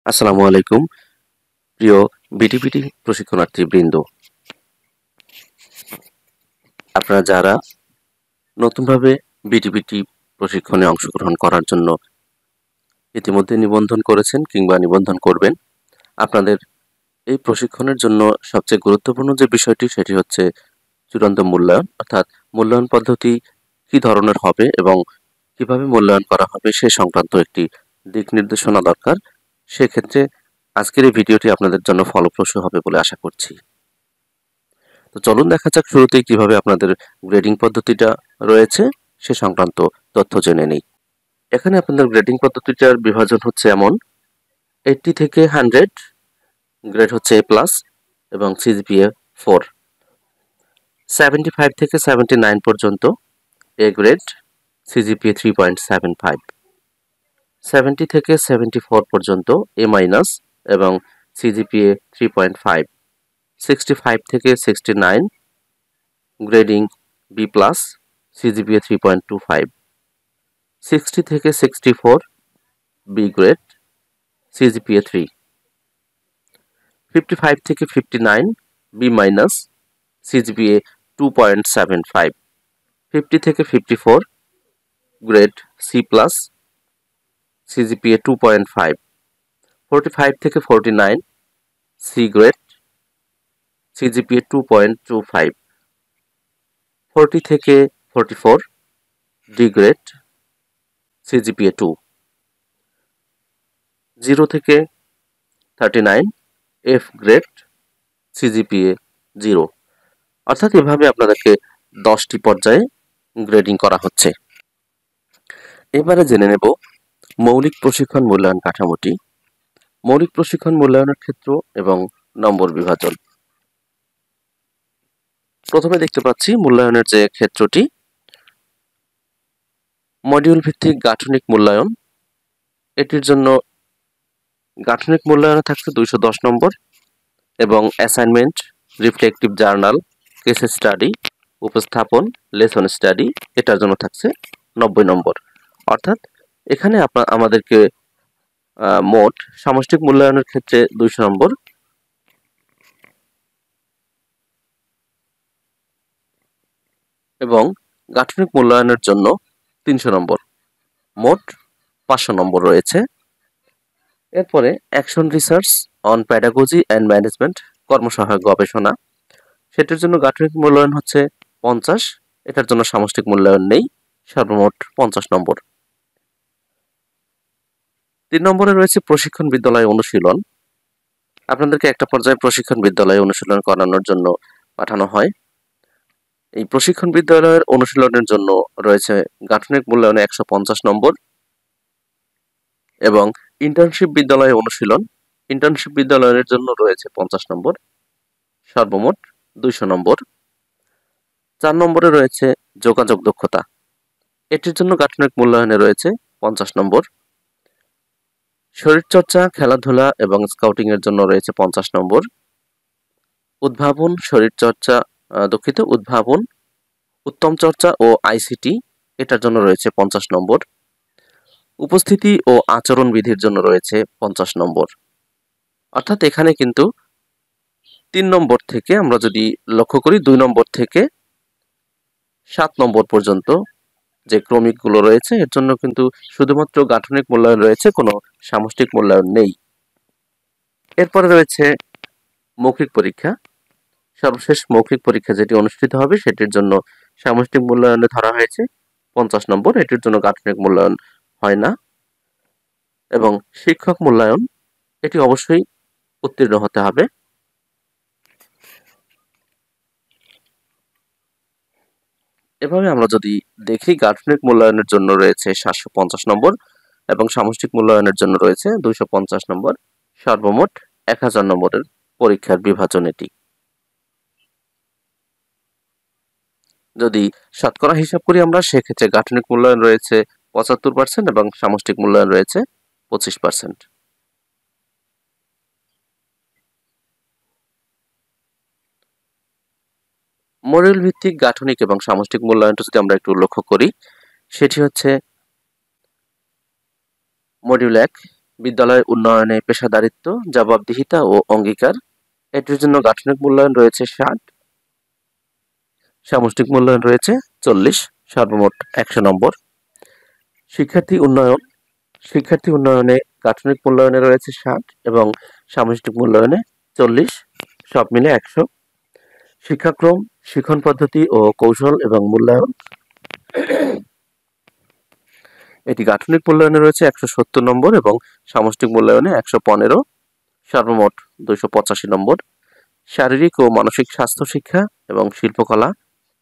আসসালামু আলাইকুম প্রিয় বিটিপিটি প্রশিক্ষণার্থী বৃন্দ। আপনারা যারা নতুনভাবে বিটিপিটি প্রশিক্ষণে অংশগ্রহণ করার জন্য ইতিমধ্যে নিবন্ধন করেছেন কিংবা নিবন্ধন করবেন, আপনাদের এই প্রশিক্ষণের জন্য সবচেয়ে গুরুত্বপূর্ণ যে বিষয়টি সেটি হচ্ছে চূড়ান্ত মূল্যায়ন, অর্থাৎ মূল্যায়ন পদ্ধতি কী ধরনের হবে এবং কিভাবে মূল্যায়ন করা হবে সে সংক্রান্ত একটি দিক নির্দেশনা দরকার। সেক্ষেত্রে আজকের এই ভিডিওটি আপনাদের জন্য ফলপ্রসূ হবে বলে আশা করছি। তো চলুন দেখা যাক শুরুতেই কিভাবে আপনাদের গ্রেডিং পদ্ধতিটা রয়েছে সে সংক্রান্ত তথ্য জেনে নেই। এখানে আপনাদের গ্রেডিং পদ্ধতিটার বিভাজন হচ্ছে এমন: 80 থেকে 100 গ্রেড হচ্ছে A+ এবং সিজিপিএ 4। 75 থেকে 79 পর্যন্ত A গ্রেড, সিজিপিএ 3.75। 70 থেকে 74 পর্যন্ত A- এবং সিজিপিএ 3.5। 65 থেকে 69 গ্রেডিং B+, সিজিপিএ 3.25। 60 থেকে 64 B গ্রেড, সিজিপিএ 3। 55 থেকে 59 B-, সিজিপিএ 2.75। 50 থেকে 54 গ্রেড C+, সিজিপিএ 2.5। 45 থেকে 49 C গ্রেড, সিজিপিএ 2.25। 40 থেকে 44 D গ্রেড, সিজিপিএ 2। 0 থেকে 39 F গ্রেড, সিজিপিএ 0। অর্থাৎ এভাবে আপনাদেরকে 10টি পর্যায়ে গ্রেডিং করা হচ্ছে। এবারে জেনে নেব মৌলিক প্রশিক্ষণ মূল্যায়ন কাঠামোটি। মৌলিক প্রশিক্ষণ মূল্যায়নের ক্ষেত্র এবং নম্বর বিভাজন। প্রথমে দেখতে পাচ্ছি মূল্যায়নের যে ক্ষেত্রটি, মডিউল ভিত্তিক গাঠনিক মূল্যায়ন। এটির জন্য গাঠনিক মূল্যায়নে থাকছে 210 নম্বর এবং assignment, reflective journal, case study, উপস্থাপন, লেসন স্টাডি এটার জন্য থাকছে 90 নম্বর। অর্থাৎ এখানে আমাদেরকে মোট সামষ্টিক মূল্যায়নের ক্ষেত্রে 200 নম্বর এবং গাঠনিক মূল্যায়নের জন্য 300 নম্বর, মোট 500 নম্বর রয়েছে। এরপরে action research on pedagogy and management, কর্মসহায়ক গবেষণা, সেটির জন্য গাঠনিক মূল্যায়ন হচ্ছে 50, এটার জন্য সামষ্টিক মূল্যায়ন নেই, সর্বমোট 50 নম্বর। 3 নম্বরে রয়েছে প্রশিক্ষণ বিদ্যালয় অনুশীলন। আপনাদেরকে একটা পর্যায়ে প্রশিক্ষণ বিদ্যালয়ে অনুশীলন করানোর জন্য পাঠানো হয়। এই প্রশিক্ষণ বিদ্যালয়ের অনুশীলনের জন্য রয়েছে গাঠনিক মূল্যায়নে 150 নম্বর এবং ইন্টার্নশিপ বিদ্যালয়ে অনুশীলন, ইন্টার্নশিপ বিদ্যালয়ের জন্য রয়েছে 50 নম্বর, সর্বমোট 200 নম্বর। 4 নম্বরে রয়েছে যোগাযোগ দক্ষতা, এটির জন্য গাঠনিক মূল্যায়নে রয়েছে 50 নম্বর। শরীরচর্চা, খেলাধুলা এবং স্কাউটিং এর জন্য রয়েছে 50 নম্বর। উদ্ভাবন, শরীরচর্চা, উদ্ভাবন, উত্তম চর্চা ও আইসিটি এটার জন্য রয়েছে 50 নম্বর। উপস্থিতি ও আচরণ বিধির জন্য রয়েছে 50 নম্বর। অর্থাৎ এখানে কিন্তু 3 নম্বর থেকে আমরা যদি লক্ষ্য করি 2 নম্বর থেকে 7 নম্বর পর্যন্ত যে ক্রমিকগুলো রয়েছে এর জন্য কিন্তু শুধুমাত্র গাঠনিক মূল্যায়ন রয়েছে, কোনো সামষ্টিক মূল্যায়ন নেই। এরপরে রয়েছে মৌখিক পরীক্ষা। সর্বশেষ মৌখিক পরীক্ষা যেটি অনুষ্ঠিত হবে সেটির জন্য সামষ্টিক মূল্যায়নে ধরা হয়েছে 50 নম্বর, এটির জন্য গাঠনিক মূল্যায়ন হয় না। এবং শিক্ষক মূল্যায়ন, এটি অবশ্যই উত্তীর্ণ হতে হবে। এভাবে আমরা যদি দেখি গাঠনিক মূল্যায়নের জন্য রয়েছে 750 নম্বর এবং সামষ্টিক মূল্যায়নের জন্য রয়েছে 250 নম্বর, সর্বমোট 1000 নম্বরের পরীক্ষার বিভাজন এটি। যদি শতকরা হিসাব করি আমরা, সেক্ষেত্রে গাঠনিক মূল্যায়ন রয়েছে 75% এবং সামষ্টিক মূল্যায়ন রয়েছে 25%। মডিউল ভিত্তিক গাঠনিক এবং সামষ্টিক মূল্যায়নটা যদি আমরা একটু লক্ষ্য করি, সেটি হচ্ছে মডিউল 1 বিদ্যালয় উন্নয়নে পেশাদারিত্ব, জবাবদিহিতা ও অঙ্গীকার, এটির জন্য গাঠনিক মূল্যায়ন রয়েছে 60, সামষ্টিক মূল্যায়ন রয়েছে 40, সর্বমোট 100 নম্বর। শিক্ষার্থী উন্নয়নে গাঠনিক মূল্যায়নে রয়েছে 60 এবং সামষ্টিক মূল্যায়নে 40, সব মিলে 100। শিক্ষাক্রম, শিক্ষণ পদ্ধতি ও কৌশল এবং মূল্যায়ন, এটি গাঠনিক মূল্যায়নে রয়েছে 170 নম্বর এবং সামষ্টিক মূল্যায়নে 115, সর্বমোট 285 নম্বর। শারীরিক ও মানসিক স্বাস্থ্য শিক্ষা এবং শিল্পকলা,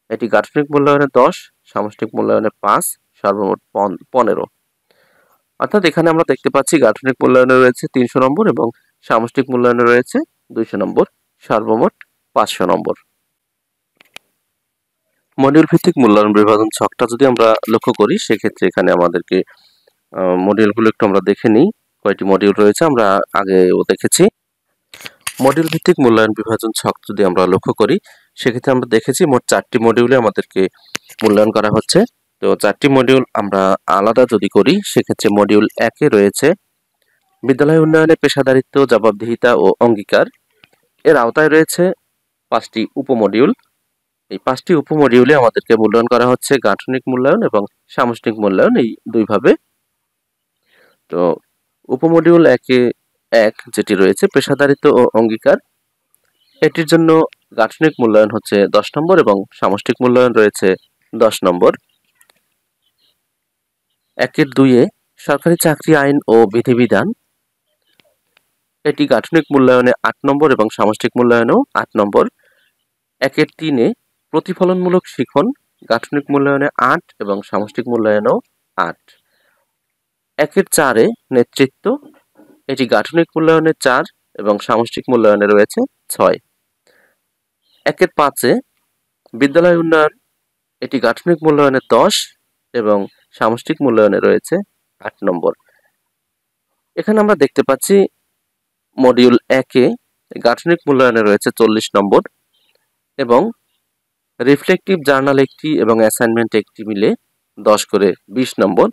এটি গাঠনিক মূল্যায়নে 10, সামষ্টিক মূল্যায়নে 5, সর্বমোট 15। অর্থাৎ এখানে আমরা দেখতে পাচ্ছি গাঠনিক মূল্যায়নে রয়েছে 300 নম্বর এবং সামষ্টিক মূল্যায়নে রয়েছে 200 নম্বর, সর্বমোট 500 নম্বর। মডিউল ভিত্তিক মূল্যায়ন বিভাজন ছকটা যদি আমরা লক্ষ্য করি, সেক্ষেত্রে এখানে আমাদেরকে মডিউলগুলো একটু আমরা দেখে নিই। কয়টি মডিউল রয়েছে আমরা আগেও দেখেছি। মডিউল ভিত্তিক মূল্যায়ন বিভাজন ছক যদি আমরা লক্ষ্য করি, সেক্ষেত্রে আমরা দেখেছি মোট 4টি মডিউলে আমাদেরকে মূল্যায়ন করা হচ্ছে। তো 4টি মডিউল আমরা আলাদা যদি করি, সেক্ষেত্রে মডিউল 1-এ রয়েছে বিদ্যালয় উন্নয়নে পেশাদারিত্ব, জবাবদিহিতা ও অঙ্গীকার। এর আওতায় রয়েছে 5টি উপমডিউল। এই 5টি উপমডিউলে আমাদেরকে মূল্যায়ন করা হচ্ছে গাঠনিক মূল্যায়ন এবং সামষ্টিক মূল্যায়ন, এই দুইভাবে। তো উপমডিউল 1 যেটি রয়েছে পেশাদারিত্ব ও অঙ্গীকার, এটির জন্য গাঠনিক মূল্যায়ন হচ্ছে 10 নম্বর এবং সামষ্টিক মূল্যায়ন রয়েছে 10 নম্বর। 1-2-এ সরকারি চাকরি আইন ও বিধিবিধান, এটি গাঠনিক মূল্যায়নে 8 নম্বর এবং সামষ্টিক মূল্যায়নেও 8 নম্বর। 1-3-এ প্রতিফলনমূলক শিখন, গাঠনিক মূল্যায়নে 8 এবং সামষ্টিক মূল্যায়নেও 8। 1-4-এ নেতৃত্ব, এটি গাঠনিক মূল্যায়নে 4 এবং সামষ্টিক মূল্যায়নে রয়েছে 6। 1-5-এ বিদ্যালয় উন্নয়ন, এটি গাঠনিক মূল্যায়নে 10 এবং সামষ্টিক মূল্যায়নে রয়েছে 8 নম্বর। এখানে আমরা দেখতে পাচ্ছি মডিউল 1-এ গাঠনিক মূল্যায়নে রয়েছে 40 নম্বর এবং রিফ্লেকটিভ জার্নাল একটি এবং অ্যাসাইনমেন্ট একটি মিলে 10 করে 20 নম্বর।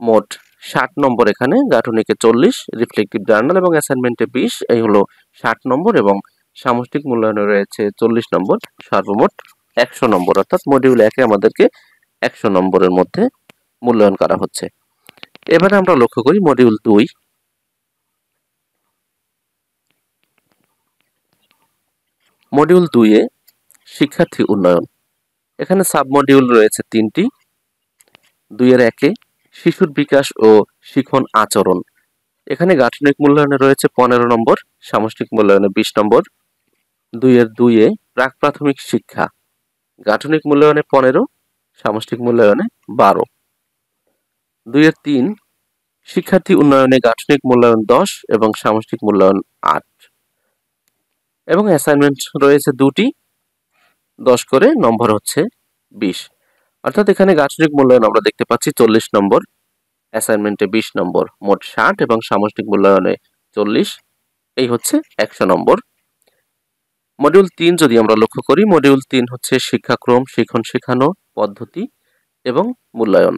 মোট 60 নম্বর এখানে, গাঠনিকে 40, রিফ্লেকটিভ জার্নাল এবং অ্যাসাইনমেন্টে 20, এই হলো 60 নম্বর এবং সামষ্টিক মূল্যায়নে রয়েছে 40 নম্বর, সর্বমোট 100 নম্বর। অর্থাৎ মডিউল 1-এ আমাদেরকে 100 নম্বরের মধ্যে মূল্যায়ন করা হচ্ছে। এবারে আমরা লক্ষ্য করি মডিউল 2। মডিউল 2-এ শিক্ষার্থী উন্নয়ন, এখানে সাবমডিউল রয়েছে 3টি। 2-1-এ শিশুর বিকাশ ও শিখন আচরণ, এখানে গাঠনিক মূল্যায়নে রয়েছে 15 নম্বর, সামষ্টিক মূল্যায়নে 20 নম্বর। 2-2-এ প্রাক প্রাথমিক শিক্ষা, গাঠনিক মূল্যায়নে 15, সামষ্টিক মূল্যায়নে 12। 2-3 শিক্ষার্থী উন্নয়নে গাঠনিক মূল্যায়ন 10 এবং সামষ্টিক মূল্যায়ন 8 এবং অ্যাসাইনমেন্ট রয়েছে 2টি, 10 করে, নম্বর হচ্ছে 20। অর্থাৎ এখানে গাঠনিক মূল্যায়ন আমরা দেখতে পাচ্ছি 40 নম্বর, অ্যাসাইনমেন্টে 20 নম্বর, মোট 60 এবং সামষ্টিক মূল্যায়নে 40, এই হচ্ছে 100 নম্বর। মডিউল 3 যদি আমরা লক্ষ্য করি, মডিউল 3 হচ্ছে শিক্ষাক্রম, শিখন শেখানো পদ্ধতি এবং মূল্যায়ন।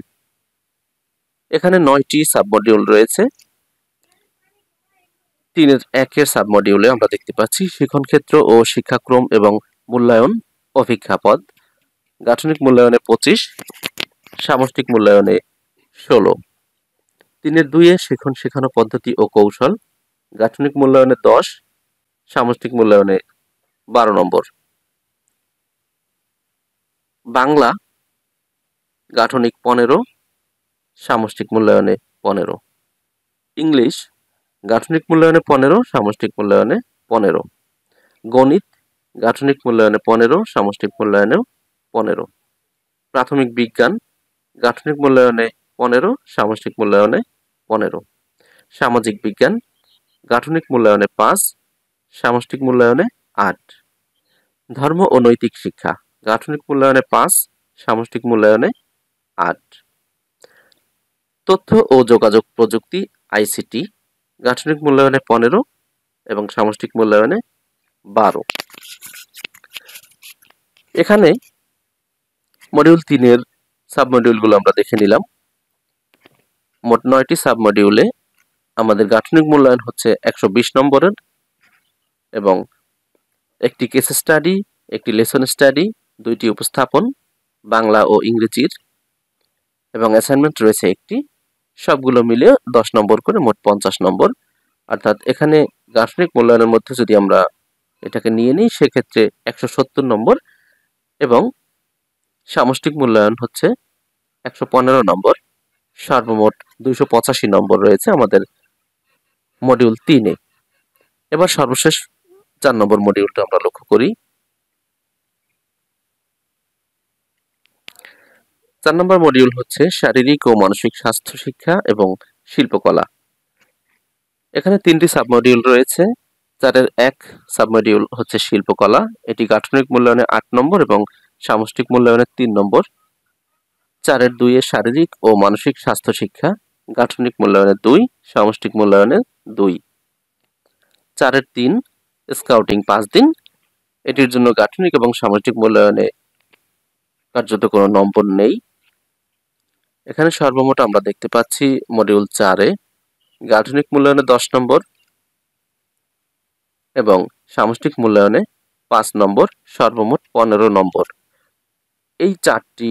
এখানে 9টি সাবমডিউল রয়েছে। 3-1-এর সাবমডিউলে আমরা দেখতে পাচ্ছি শিখন ক্ষেত্র ও শিক্ষাক্রম এবং মূল্যায়ন অভিজ্ঞাপদ, গাঠনিক মূল্যায়নে 25, সামষ্টিক মূল্যায়নে 16। 3-2-এ শিখন শেখানো পদ্ধতি ও কৌশল, গাঠনিক মূল্যায়নে 10, সামষ্টিক মূল্যায়নে 12 নম্বর। বাংলা গাঠনিক 15, সামষ্টিক মূল্যায়নে 15। ইংলিশ গাঠনিক মূল্যায়নে 15, সামষ্টিক মূল্যায়নে 15। গণিত গাঠনিক মূল্যায়নে 15, সামষ্টিক মূল্যায়নেও 15। প্রাথমিক বিজ্ঞান গাঠনিক মূল্যায়নে 15, সামষ্টিক মূল্যায়নে 15। সামাজিক বিজ্ঞান গাঠনিক মূল্যায়নে 5, সামষ্টিক মূল্যায়নে 8। ধর্ম ও নৈতিক শিক্ষা গাঠনিক মূল্যায়নে 5, সামষ্টিক মূল্যায়নে 8। তথ্য ও যোগাযোগ প্রযুক্তি আইসিটি গাঠনিক মূল্যায়নে 15 এবং সামষ্টিক মূল্যায়নে 12। এখানে মডিউল 3-এর সাবমডিউলগুলো আমরা দেখে নিলাম। মোট 9টি সাবমডিউলে আমাদের গাঠনিক মূল্যায়ন হচ্ছে 120 নম্বরের এবং একটি কেস স্টাডি, একটি লেসন স্টাডি, 2টি উপস্থাপন বাংলা ও ইংরেজির এবং অ্যাসাইনমেন্ট রয়েছে একটি, সবগুলো মিলে 10 নম্বর করে মোট 50 নম্বর। অর্থাৎ এখানে গাঠনিক মূল্যায়নের মধ্যে যদি আমরা এটাকে নিয়ে নিই সেক্ষেত্রে 170 নম্বর এবং সামষ্টিক মূল্যায়ন হচ্ছে 115 নম্বর, সর্বমোট 285 নম্বর রয়েছে আমাদের মডিউল 3-এ। এবার সর্বশেষ 4 নম্বর মডিউলটা আমরা লক্ষ্য করি। 4 নম্বর মডিউল হচ্ছে শারীরিক ও মানসিক স্বাস্থ্য শিক্ষা এবং শিল্পকলা। এখানে 3টি সাবমডিউল রয়েছে। 4-এর 1 সাবমডিউল হচ্ছে শিল্পকলা, এটি গাঠনিক মূল্যায়নে 8 নম্বর এবং সামষ্টিক মূল্যায়নে 3 নম্বর। 4-এর 2-এ শারীরিক ও মানসিক স্বাস্থ্য শিক্ষা, গাঠনিক মূল্যায়নে 2, সামষ্টিক মূল্যায়নে 2। 4-এর 3 স্কাউটিং 5 দিন, এটির জন্য গাঠনিক এবং সামষ্টিক মূল্যায়নে কার্যত কোনো নম্বর নেই। এখানে সর্বমোট আমরা দেখতে পাচ্ছি মডিউল 4-এ গাঠনিক মূল্যায়নে 10 নম্বর এবং সামষ্টিক মূল্যায়নে 5 নম্বর, সর্বমোট 15 নম্বর। এই 4টি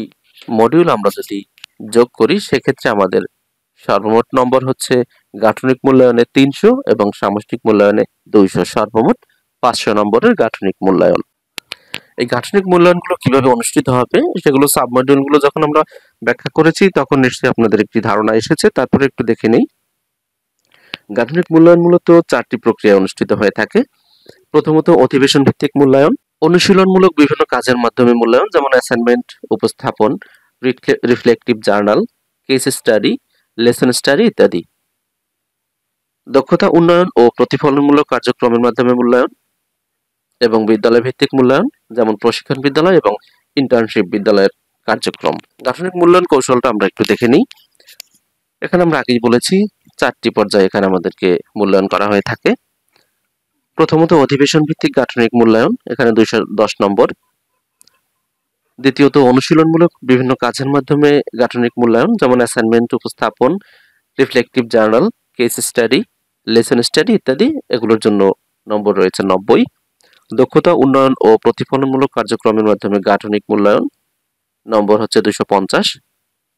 মডিউল আমরা যদি যোগ করি সেক্ষেত্রে আমাদের সর্বমোট নম্বর হচ্ছে গাঠনিক মূল্যায়নে 300 এবং সামষ্টিক মূল্যায়নে 200, সর্বমোট 500 নম্বরের গাঠনিক মূল্যায়ন। এই গাঠনিক মূল্যায়নগুলো কিভাবে অনুষ্ঠিত হবে সেগুলো সাবমডিউলগুলো যখন আমরা ব্যাখ্যা করেছি তখন নিশ্চয়ই আপনাদের একটি ধারণা এসেছে। তারপরে একটু দেখে নেই। গাঠনিক মূল্যায়ন মূলত 4টি প্রক্রিয়ায় অনুষ্ঠিত হয়ে থাকে। প্রথমত অধিবেশন ভিত্তিক মূল্যায়ন, অনুশীলনমূলক বিভিন্ন কাজের মাধ্যমে মূল্যায়ন, যেমন অ্যাসাইনমেন্ট, উপস্থাপন, reflective journal, case study, lesson study ইত্যাদি। দক্ষতা উন্নয়ন ও প্রতিফলনমূলক কার্যক্রমের মাধ্যমে মূল্যায়ন এবং বিদ্যালয় ভিত্তিক মূল্যায়ন, যেমন প্রশিক্ষণ বিদ্যালয় এবং ইন্টার্নশিপ বিদ্যালয়ের কার্যক্রম। গাঠনিক মূল্যায়ন কৌশলটা আমরা একটু দেখে নিই। এখানে আমরা আগেই বলেছি 4টি পর্যায়ে এখানে আমাদেরকে মূল্যায়ন করা হয়ে থাকে। প্রথমত অধিবেশন ভিত্তিক গাঠনিক মূল্যায়ন, এখানে 210 নম্বর। দ্বিতীয়ত অনুশীলনমূলক বিভিন্ন কাজের মাধ্যমে গাঠনিক মূল্যায়ন, যেমন অ্যাসাইনমেন্ট, উপস্থাপন, reflective journal, case study, lesson study ইত্যাদি, এগুলোর জন্য নম্বর রয়েছে 90। দক্ষতা উন্নয়ন ও প্রতিফলনমূলক কার্যক্রমের মাধ্যমে গাঠনিক মূল্যায়ন, নম্বর হচ্ছে 250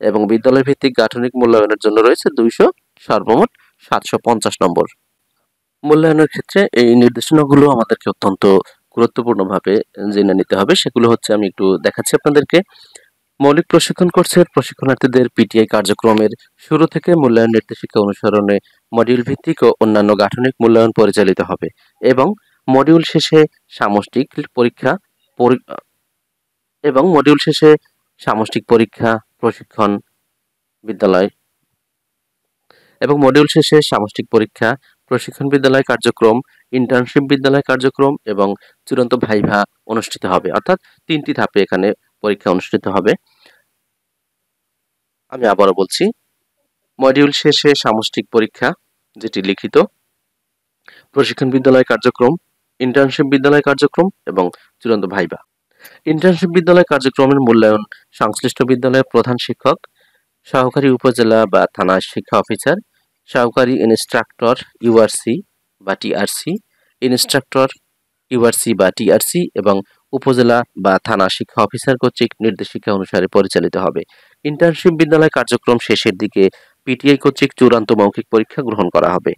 এবং বিদ্যালয় ভিত্তিক গাঠনিক মূল্যায়নের জন্য রয়েছে 200, সর্বমোট 750 নম্বর। মূল্যায়নের ক্ষেত্রে এই নির্দেশনাগুলো আমাদেরকে অত্যন্ত গুরুত্বপূর্ণভাবে জেনে নিতে হবে। সেগুলো হচ্ছে আমি একটু দেখাচ্ছি আপনাদেরকে। মৌলিক প্রশিক্ষণ কোর্সের প্রশিক্ষণার্থীদের পিটিআই কার্যক্রমের শুরু থেকে মূল্যায়ন নির্দেশিকা অনুসরণে মডিউল ভিত্তিক ও অন্যান্য গাঠনিক মূল্যায়ন পরিচালিত হবে এবং মডিউল শেষে সামষ্টিক পরীক্ষা প্রশিক্ষণ বিদ্যালয় কার্যক্রম, ইন্টার্নশিপ বিদ্যালয় কার্যক্রম এবং চূড়ান্ত ভাইভা অনুষ্ঠিত হবে। অর্থাৎ 3টি ধাপে এখানে পরীক্ষা অনুষ্ঠিত হবে। আমি আবারও বলছি, মডিউল শেষে সামষ্টিক পরীক্ষা যেটি লিখিত, প্রশিক্ষণ বিদ্যালয় কার্যক্রম, ইন্টার্নশিপ বিদ্যালয় কার্যক্রম এবং চূড়ান্ত ভাইভা। ইন্টার্নশিপ বিদ্যালয় কার্যক্রমের মূল্যায়ন সংশ্লিষ্ট বিদ্যালয়ের প্রধান শিক্ষক, সহকারী উপজেলা বা থানা শিক্ষা অফিসার, সহকারী ইনস্ট্রাক্টর ইউআরসি বা টিআরসি, ইনস্ট্রাক্টর ইউআরসি বা টিআরসি এবং উপজেলা বা থানা শিক্ষা অফিসার কর্তৃক নির্দেশিকা অনুসারে পরিচালিত হবে। ইন্টার্নশিপ বিদ্যালয় কার্যক্রম শেষের দিকে পিটিআই কর্তৃক চূড়ান্ত মৌখিক পরীক্ষা গ্রহণ করা হবে।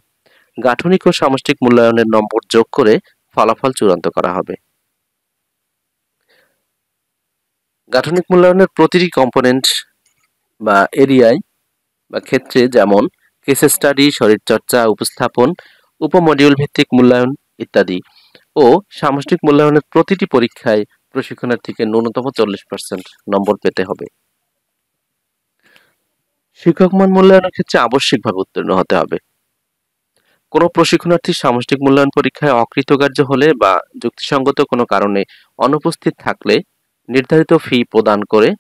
গাঠনিক ও সামষ্টিক মূল্যায়নের নম্বর যোগ করে ফলাফল চূড়ান্ত করা হবে। গাঠনিক মূল্যায়নের প্রতিটি কম্পোনেন্ট বা এরিয়ায় বা ক্ষেত্রে, যেমন কেস স্টাডি, শরীরচর্চা, উপস্থাপন, উপমডিউল ভিত্তিক মূল্যায়ন ইত্যাদি ও সামষ্টিক মূল্যায়নের প্রতিটি পরীক্ষায় প্রশিক্ষণার্থীকে ন্যূনতম 40% নম্বর পেতে হবে। শিক্ষক মান মূল্যায়নের ক্ষেত্রে আবশ্যিকভাবে উত্তীর্ণ হতে হবে। কোনো প্রশিক্ষণার্থী সামষ্টিক মূল্যায়ন পরীক্ষায় অকৃতকার্য হলে বা যুক্তিসঙ্গত কোনো কারণে অনুপস্থিত থাকলে নির্ধারিত ফি প্রদান করে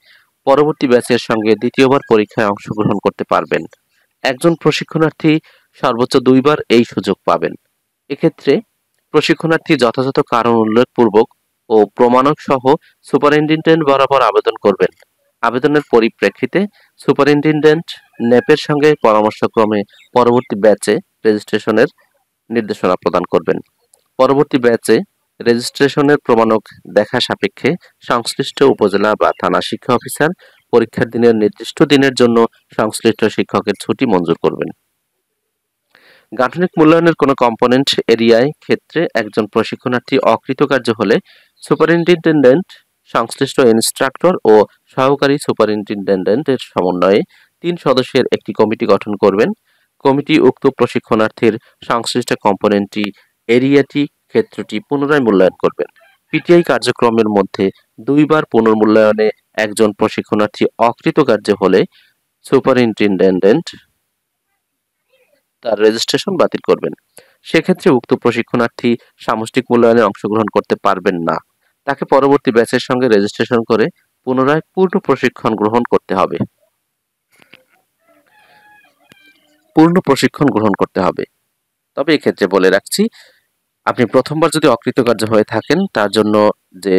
পরবর্তী ব্যাচের সঙ্গে দ্বিতীয়বার পরীক্ষায় অংশগ্রহণ করতে পারবেন। একজন প্রশিক্ষণার্থী সর্বোচ্চ 2 বার এই সুযোগ পাবেন। এক্ষেত্রে প্রশিক্ষণার্থী যথাযথ কারণ উল্লেখপূর্বক ও প্রমাণক সহ সুপারিনটেনডেন্ট বরাবর আবেদন করবেন। আবেদনের পরিপ্রেক্ষিতে সুপারিনটেনডেন্ট ন্যাপের সঙ্গে পরামর্শক্রমে পরবর্তী ব্যাচে রেজিস্ট্রেশনের নির্দেশনা প্রদান করবেন। পরবর্তী ব্যাচে রেজিস্ট্রেশনের প্রমাণক দেখা সাপেক্ষে সংশ্লিষ্ট উপজেলা বা থানা শিক্ষা অফিসার পরীক্ষার দিনের নির্দিষ্ট দিনের জন্য সংশ্লিষ্ট শিক্ষকের ছুটি মঞ্জুর করবেন। গাঠনিক মূল্যায়নের কোনো কম্পোনেন্ট এরিয়ায় ক্ষেত্রে একজন প্রশিক্ষণার্থী অকৃতকার্য হলে সুপারিনটেনডেন্ট, সংশ্লিষ্ট ইনস্ট্রাক্টর ও সহকারী সুপারিনটেনডেন্টের সমন্বয়ে 3 সদস্যের একটি কমিটি গঠন করবেন। কমিটি উক্ত প্রশিক্ষণার্থীর সংশ্লিষ্ট কম্পোনেন্টটি এরিয়াটি ক্ষেত্রটি পুনরায় মূল্যায়ন করবেন। পিটিআই কার্যক্রমের মধ্যে 2 বার পুনর্মূল্যায়নে একজন প্রশিক্ষণার্থী অকৃতকার্য হলে সুপারিনটেনডেন্ট তার রেজিস্ট্রেশন বাতিল করবেন। সেক্ষেত্রে উক্ত প্রশিক্ষণার্থী সামষ্টিক মূল্যায়নে অংশগ্রহণ করতে পারবেন না। তাকে পরবর্তী ব্যাচের সঙ্গে রেজিস্ট্রেশন করে পুনরায় পূর্ণ প্রশিক্ষণ গ্রহণ করতে হবে। তবে এক্ষেত্রে বলে রাখছি, আপনি প্রথমবার যদি অকৃতকার্য হয়ে থাকেন তার জন্য যে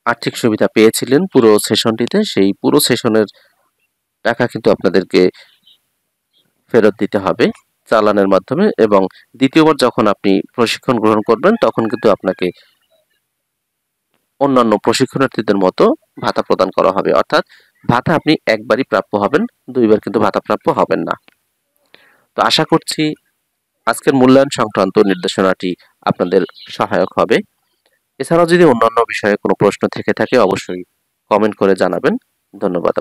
আর্থিক সুবিধা পেয়েছিলেন পুরো সেশনটিতে, সেই পুরো সেশনের টাকা কিন্তু আপনাদেরকে ফেরত দিতে হবে চালানের মাধ্যমে, এবং দ্বিতীয়বার যখন আপনি প্রশিক্ষণ গ্রহণ করবেন তখন কিন্তু আপনাকে অন্যান্য প্রশিক্ষণার্থীদের মতো ভাতা প্রদান করা হবে। অর্থাৎ ভাতা আপনি একবারই প্রাপ্য হবেন, 2 বার কিন্তু ভাতা প্রাপ্য হবেন না। তো আশা করছি আজকের মূল্যায়ন সংক্রান্ত নির্দেশনাটি আপনাদের সহায়ক হবে। এছাড়াও যদি অন্যান্য বিষয়ে কোনো প্রশ্ন থেকে থাকে অবশ্যই কমেন্ট করে জানাবেন। ধন্যবাদ।